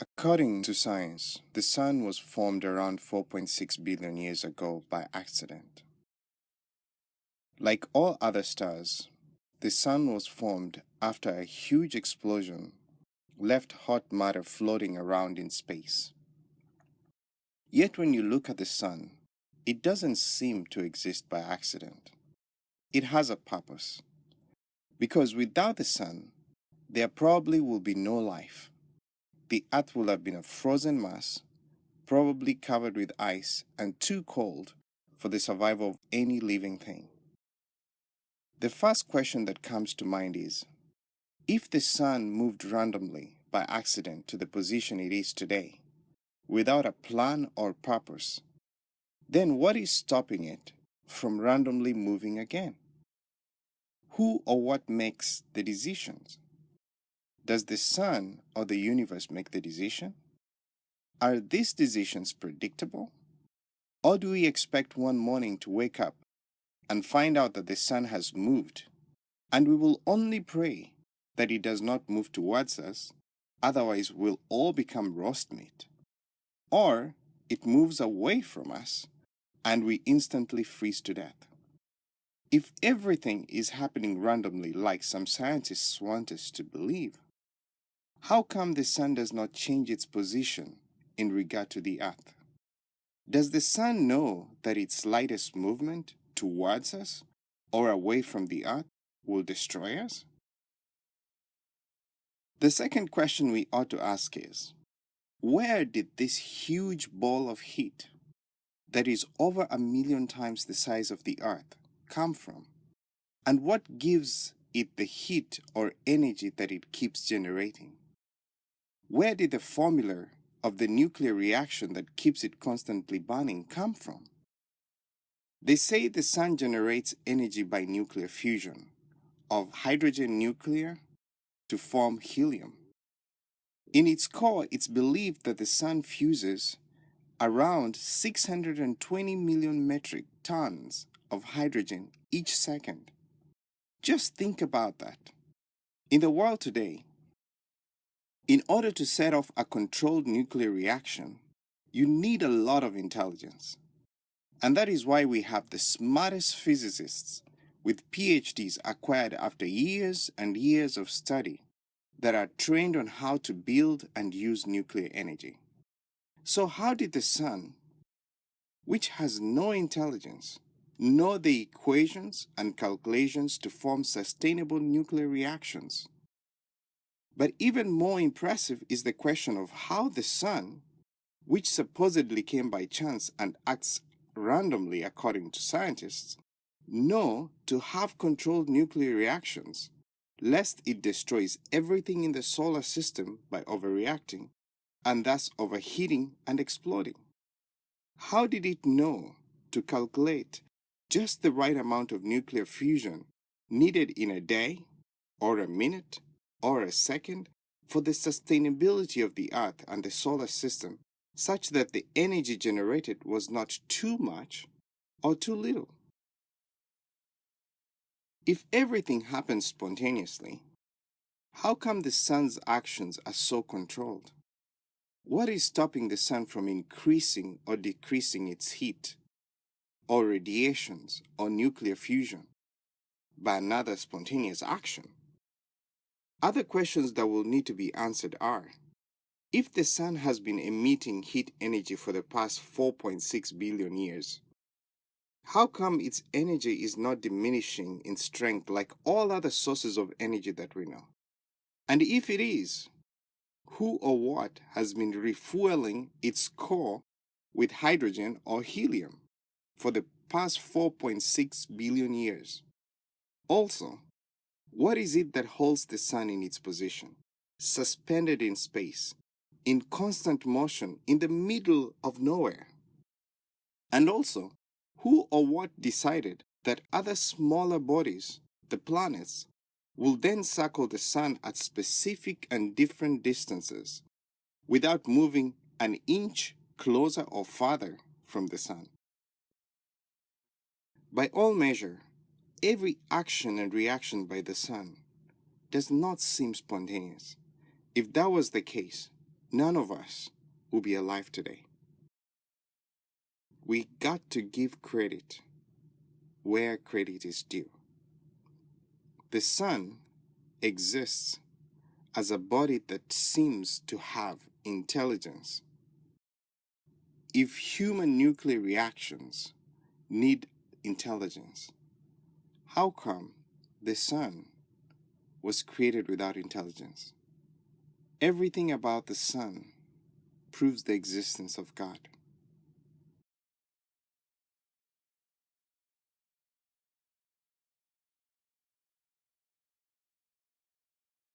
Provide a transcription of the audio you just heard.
According to science, the Sun was formed around 4.6 billion years ago by accident. Like all other stars, the Sun was formed after a huge explosion left hot matter floating around in space. Yet when you look at the Sun, it doesn't seem to exist by accident. It has a purpose. Because without the Sun, there probably will be no life. The Earth will have been a frozen mass, probably covered with ice and too cold for the survival of any living thing. The first question that comes to mind is, if the Sun moved randomly by accident to the position it is today, without a plan or purpose, then what is stopping it from randomly moving again? Who or what makes the decisions? Does the Sun or the universe make the decision? Are these decisions predictable? Or do we expect one morning to wake up and find out that the Sun has moved, and we will only pray that it does not move towards us, otherwise we'll all become roast meat? Or it moves away from us and we instantly freeze to death? If everything is happening randomly like some scientists want us to believe, how come the Sun does not change its position in regard to the Earth? Does the Sun know that its slightest movement towards us or away from the Earth will destroy us? The second question we ought to ask is, where did this huge ball of heat that is over 1,000,000 times the size of the Earth come from? And what gives it the heat or energy that it keeps generating? Where did the formula of the nuclear reaction that keeps it constantly burning come from? They say the Sun generates energy by nuclear fusion of hydrogen nuclear to form helium. In its core, it's believed that the Sun fuses around 620 million metric tons of hydrogen each second. Just think about that. In the world today, in order to set off a controlled nuclear reaction, you need a lot of intelligence. And that is why we have the smartest physicists with PhDs acquired after years and years of study that are trained on how to build and use nuclear energy. So how did the Sun, which has no intelligence, know the equations and calculations to form sustainable nuclear reactions? But even more impressive is the question of how the Sun, which supposedly came by chance and acts randomly according to scientists, know to have controlled nuclear reactions, lest it destroys everything in the solar system by overreacting, and thus overheating and exploding. How did it know to calculate just the right amount of nuclear fusion needed in a day, or a minute, or a second for the sustainability of the Earth and the solar system, such that the energy generated was not too much or too little? If everything happens spontaneously, how come the Sun's actions are so controlled? What is stopping the Sun from increasing or decreasing its heat, or radiations, or nuclear fusion by another spontaneous action? Other questions that will need to be answered are, if the Sun has been emitting heat energy for the past 4.6 billion years, how come its energy is not diminishing in strength like all other sources of energy that we know? And if it is, who or what has been refueling its core with hydrogen or helium for the past 4.6 billion years? Also, what is it that holds the Sun in its position, suspended in space, in constant motion in the middle of nowhere? And also, who or what decided that other smaller bodies, the planets, will then circle the Sun at specific and different distances without moving an inch closer or farther from the Sun? By all measure, every action and reaction by the Sun does not seem spontaneous. If that was the case, none of us will be alive today. We got to give credit where credit is due. The sun exists as a body that seems to have intelligence. If human nuclear reactions need intelligence, how come the sun was created without intelligence? Everything about the sun proves the existence of God.